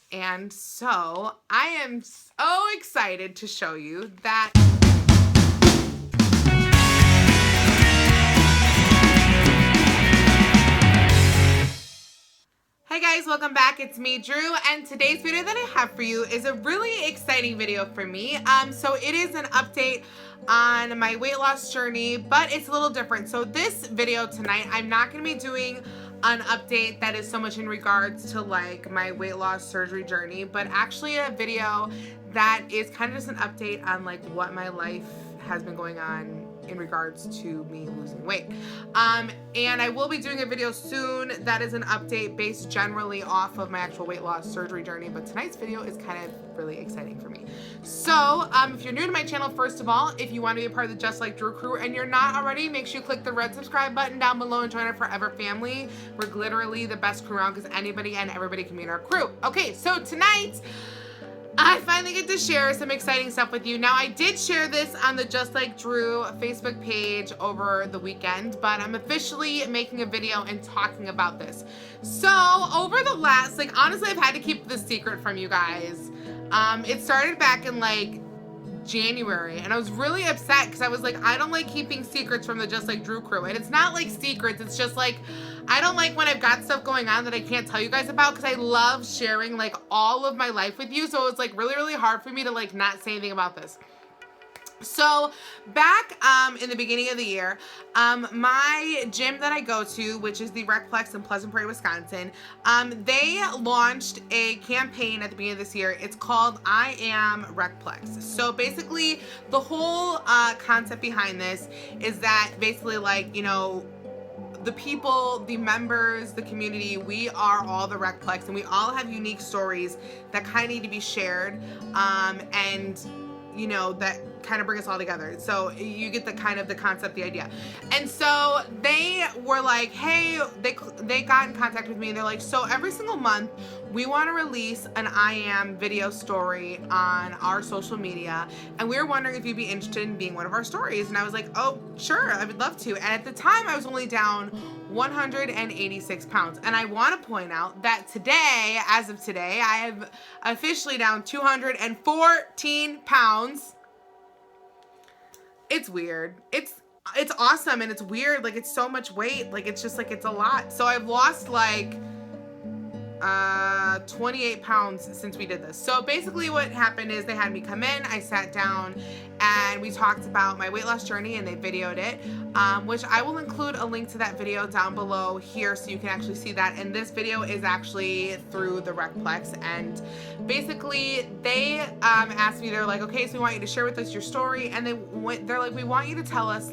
And so I am so excited to show you that. Hey guys, welcome back. It's me, Drew, and today's video that I have for you is a really exciting video for me. So it is an update on my weight loss journey, but it's a little different. So this video tonight, I'm not going to be doing an update that is so much in regards to like my weight loss surgery journey, but actually a video that is kind of just an update on like what my life has been going on in regards to me losing weight. And I will be doing a video soon that is an update based generally off of my actual weight loss surgery journey, but tonight's video is kind of really exciting for me. So if you're new to my channel, first of all, if you want to be a part of the Just Like Drew crew and you're not already, make sure you click the red subscribe button down below and join our forever family. We're literally the best crew around because anybody and everybody can be in our crew. Okay, so tonight I finally get to share some exciting stuff with you. Now, I did share this on the Just Like Drew Facebook page over the weekend, but I'm officially making a video and talking about this. So, over the last, honestly, I've had to keep this secret from you guys. It started back in, January, and I was really upset because I was like, I don't like keeping secrets from the Just Like Drew crew. And it's not like secrets, it's just like, I don't like when I've got stuff going on that I can't tell you guys about because I love sharing all of my life with you. So it's really, really hard for me to not say anything about this. So back in the beginning of the year, my gym that I go to, which is the Plex in Pleasant Prairie, Wisconsin, they launched a campaign at the beginning of this year. It's called I Am Plex. So basically the whole concept behind this is that basically the people, the members, the community, we are all the Plex, and we all have unique stories that kind of need to be shared, and that kind of bring us all together. So you get the concept, the idea. And so they were like, hey, they got in contact with me, and they're like, so every single month we want to release an I Am video story on our social media, and we were wondering if you'd be interested in being one of our stories. And I was like, oh, sure, I would love to. And at the time I was only down 186 pounds. And I want to point out that today, as of today, I have officially down 214 pounds. It's weird. It's awesome, and it's weird. It's so much weight. It's just it's a lot. So I've lost 28 pounds since we did this. So basically what happened is they had me come in, I sat down, and we talked about my weight loss journey, and they videoed it, which I will include a link to that video down below here so you can actually see that. And this video is actually through the Plex, and basically they asked me, they're like, okay, so we want you to share with us your story, and they're like, we want you to tell us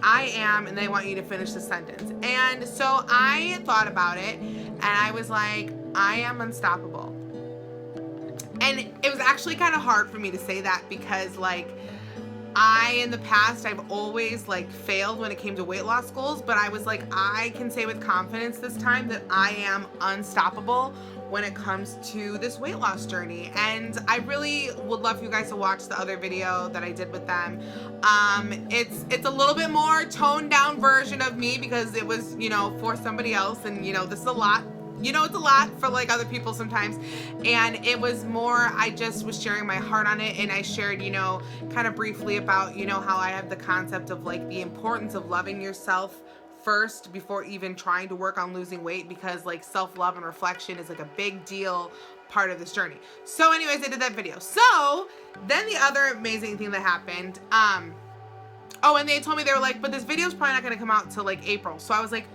I am, and they want you to finish the sentence. And so I thought about it, and I was like, I am unstoppable. And it was actually kind of hard for me to say that because in the past, I've always failed when it came to weight loss goals, but I was like, I can say with confidence this time that I am unstoppable when it comes to this weight loss journey. And I really would love for you guys to watch the other video that I did with them. It's a little bit more toned down version of me because it was, for somebody else, and this is a lot. It's a lot for other people sometimes, and it was more, I just was sharing my heart on it, and I shared, kind of briefly about, how I have the concept of the importance of loving yourself first before even trying to work on losing weight, because self-love and reflection is a big deal part of this journey. So anyways, I did that video. So then the other amazing thing that happened, oh, and they told me, they were like, but this video is probably not going to come out till April. So I was like,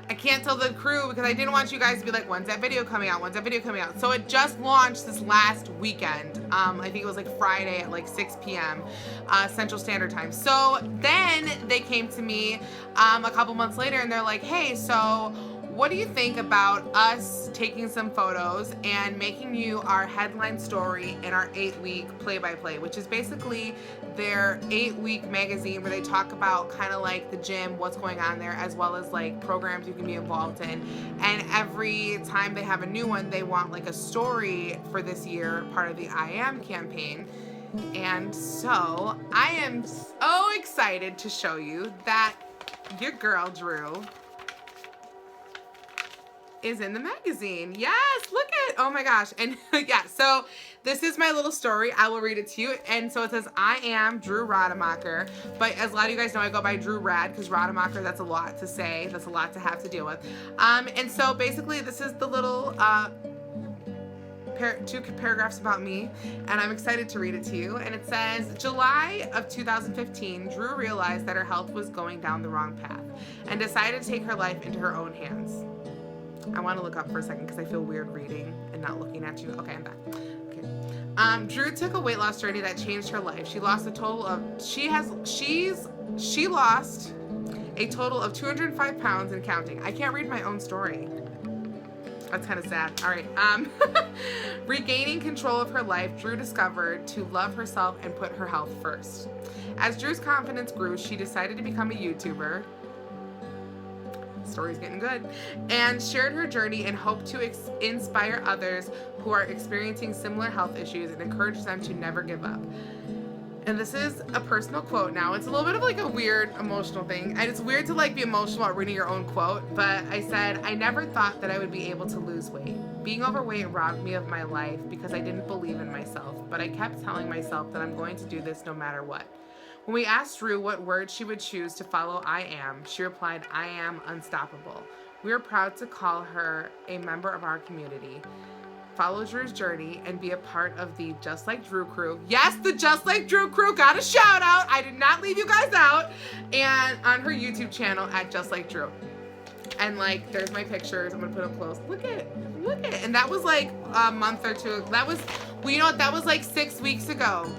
I can't tell the crew because I didn't want you guys to be like, when's that video coming out? When's that video coming out? So it just launched this last weekend. I think it was Friday at 6 p.m. Central Standard Time. So then they came to me a couple months later, and they're like, hey, so what do you think about us taking some photos and making you our headline story in our 8-week play-by-play, which is basically their 8-week magazine where they talk about kind of the gym, what's going on there, as well as programs you can be involved in. And every time they have a new one, they want a story for this year, part of the I Am campaign. And so I am so excited to show you that your girl Drew is in the magazine. Yes, look at, oh my gosh. And yeah, so this is my little story. I will read it to you. And so it says, I am Drew Rademacher, but as a lot of you guys know, I go by Drew Rad, because Rademacher, that's a lot to say. That's a lot to have to deal with. And so basically this is the little, two paragraphs about me, and I'm excited to read it to you. And it says, July of 2015, Drew realized that her health was going down the wrong path and decided to take her life into her own hands. I want to look up for a second because I feel weird reading and not looking at you. Okay, I'm back. Okay. Drew took a weight loss journey that changed her life. She lost a total of she lost a total of 205 pounds and counting. I can't read my own story. That's kind of sad. All right. Regaining control of her life, Drew discovered to love herself and put her health first. As Drew's confidence grew, she decided to become a YouTuber. Story's getting good. And shared her journey and hoped to inspire others who are experiencing similar health issues and encourage them to never give up. And this is a personal quote now. It's a little bit of like a weird emotional thing. And it's weird to like be emotional about reading your own quote. But I said, I never thought that I would be able to lose weight. Being overweight robbed me of my life because I didn't believe in myself. But I kept telling myself that I'm going to do this no matter what. When we asked Drew what word she would choose to follow I am, she replied, I am unstoppable. We are proud to call her a member of our community. Follow Drew's journey and be a part of the Just Like Drew crew. Yes, the Just Like Drew crew got a shout out. I did not leave you guys out. And on her YouTube channel at Just Like Drew. And like, there's my pictures. I'm gonna put up close. Look at it. And that was like a month or two. That was, well, you know what? That was like 6 weeks ago,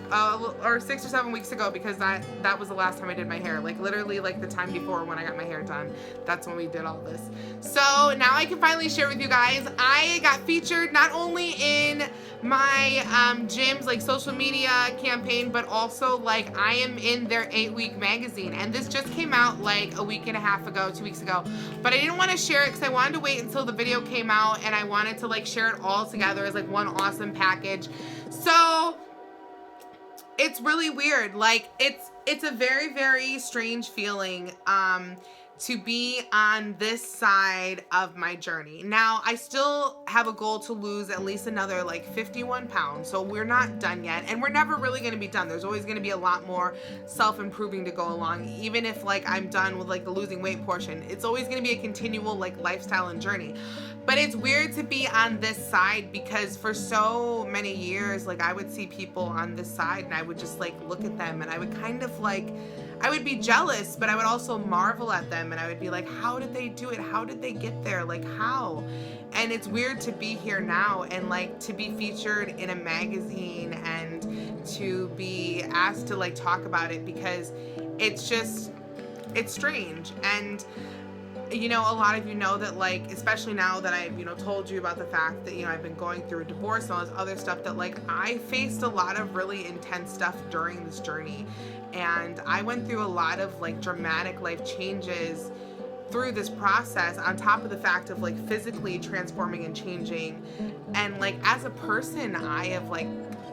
or 6 or 7 weeks ago, because that was the last time I did my hair. Like literally like the time before when I got my hair done. That's when we did all this. So now I can finally share with you guys. I got featured not only in my gym's like social media campaign, but also like I am in their 8-week magazine. And this just came out like a week and a half ago, 2 weeks ago. But I didn't want to share it because I wanted to wait until the video came out, and I wanted to like share it all together as like one awesome package. So it's really weird. Like it's a very, very strange feeling to be on this side of my journey. Now, I still have a goal to lose at least another like 51 pounds. So we're not done yet, and we're never really going to be done. There's always going to be a lot more self-improving to go along. Even if like I'm done with like the losing weight portion, it's always going to be a continual like lifestyle and journey. But it's weird to be on this side because for so many years, like I would see people on this side and I would just like look at them and I would kind of like, I would be jealous, but I would also marvel at them and I would be like, how did they do it? How did they get there? Like how? And it's weird to be here now and like to be featured in a magazine and to be asked to like talk about it because it's just, it's strange. And you know, a lot of you know that like, especially now that I've, you know, told you about the fact that, you know, I've been going through a divorce and all this other stuff, that like I faced a lot of really intense stuff during this journey. And I went through a lot of like dramatic life changes through this process, on top of the fact of like physically transforming and changing. And like as a person, I have like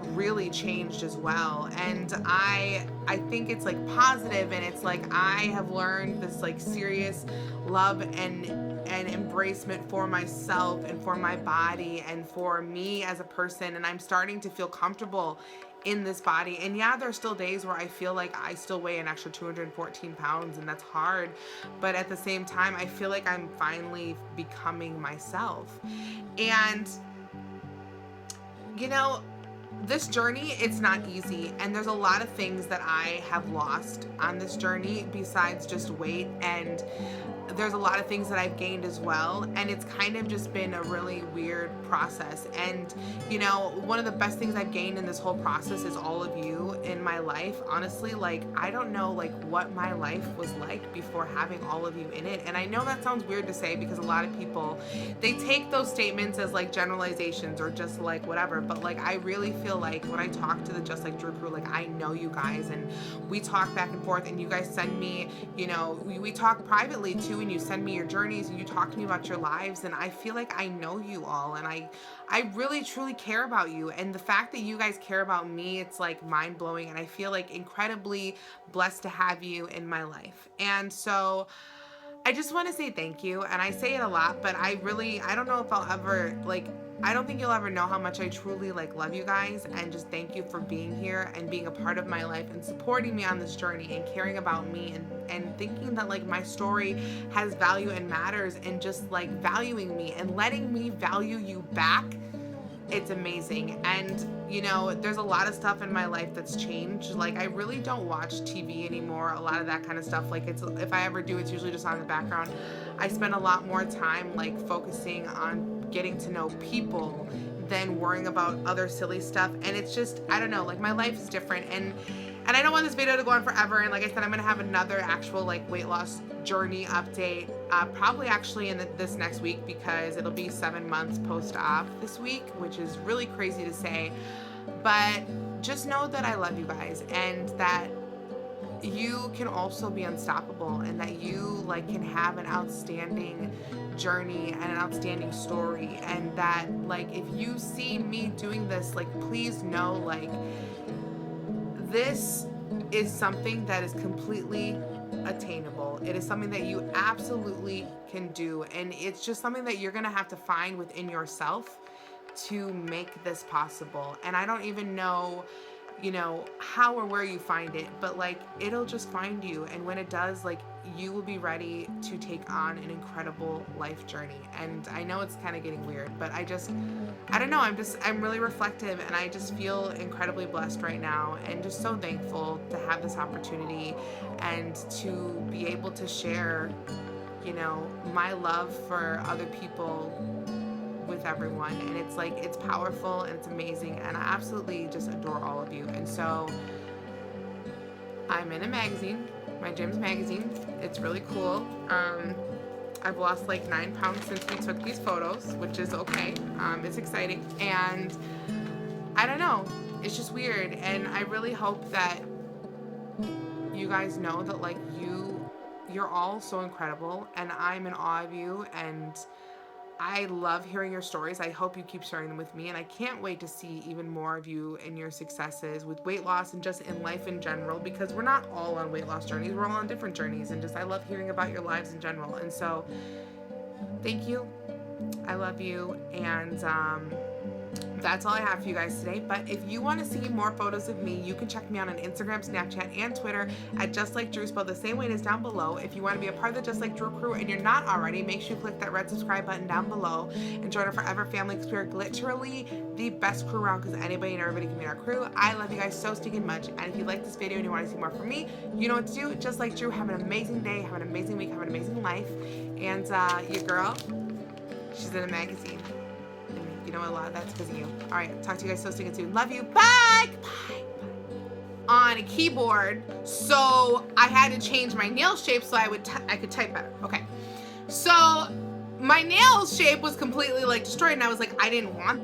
really changed as well. And I think it's like positive, and it's like I have learned this like serious love and embracement for myself and for my body and for me as a person. And I'm starting to feel comfortable in this body. And yeah, there's still days where I feel like I still weigh an extra 214 pounds and that's hard. But at the same time, I feel like I'm finally becoming myself. And you know, this journey, it's not easy, and there's a lot of things that I have lost on this journey besides just weight, and there's a lot of things that I've gained as well, and it's kind of just been a really weird process. And you know, one of the best things I've gained in this whole process is all of you in my life. Honestly, like I don't know like what my life was like before having all of you in it. And I know that sounds weird to say because a lot of people, they take those statements as like generalizations or just like whatever, but like I really feel like when I talk to the Just Like Drew crew, like I know you guys and we talk back and forth, and you guys send me, you know, we talk privately too, and you send me your journeys and you talk to me about your lives, and I feel like I know you all, and I really truly care about you. And the fact that you guys care about me, it's like mind-blowing, and I feel like incredibly blessed to have you in my life. And so I just want to say thank you, and I say it a lot, but I don't know if I'll ever, like, I don't think you'll ever know how much I truly, like, love you guys, and just thank you for being here and being a part of my life and supporting me on this journey and caring about me, and thinking that, like, my story has value and matters, and just, like, valuing me and letting me value you back. It's amazing. And you know, there's a lot of stuff in my life that's changed. Like, I really don't watch TV anymore, a lot of that kind of stuff. Like, it's, if I ever do, it's usually just on the background. I spend a lot more time, like, focusing on getting to know people than worrying about other silly stuff. And it's just, I don't know, like, my life is different. And I don't want this video to go on forever. And like I said, I'm gonna have another actual, like, weight loss journey update, probably actually in this next week, because it'll be 7 months post-op this week, which is really crazy to say. But just know that I love you guys, and that you can also be unstoppable, and that you, like, can have an outstanding journey and an outstanding story. And that, like, if you see me doing this, like, please know, like, this is something that is completely attainable. It is something that you absolutely can do, and it's just something that you're gonna have to find within yourself to make this possible. And I don't even know, you know, how or where you find it, but, like, it'll just find you. And when it does, like, you will be ready to take on an incredible life journey. And I know it's kind of getting weird, but I don't know, I'm really reflective, and I just feel incredibly blessed right now, and just so thankful to have this opportunity and to be able to share, you know, my love for other people with everyone. And it's, like, it's powerful and it's amazing, and I absolutely just adore all of you. And so I'm in a magazine, my gym's magazine. It's really cool. I've lost like 9 pounds since we took these photos, which is okay. It's exciting, and I don't know, it's just weird. And I really hope that you guys know that, like, you're all so incredible, and I'm in awe of you, and I love hearing your stories. I hope you keep sharing them with me, and I can't wait to see even more of you and your successes with weight loss and just in life in general, because we're not all on weight loss journeys. We're all on different journeys, and just I love hearing about your lives in general. And so thank you. I love you, and that's all I have for you guys today. But if you want to see more photos of me, you can check me out on Instagram, Snapchat, and Twitter at Justlikedrew, spelled the same way it is down below. If you want to be a part of the Just Like Drew crew and you're not already, make sure you click that red subscribe button down below and join our forever family, because we are literally the best crew around, because anybody and everybody can be in our crew. I love you guys so stinking much. And if you like this video and you want to see more from me, you know what to do. Just like Drew, have an amazing day, have an amazing week, have an amazing life. And your girl, she's in a magazine. You know, a lot of that's because of you. All right, talk to you guys so soon. Love you. Bye. Bye. On a keyboard, so I had to change my nail shape so I could type better. Okay, so my nail shape was completely, like, destroyed, and I was like, I didn't want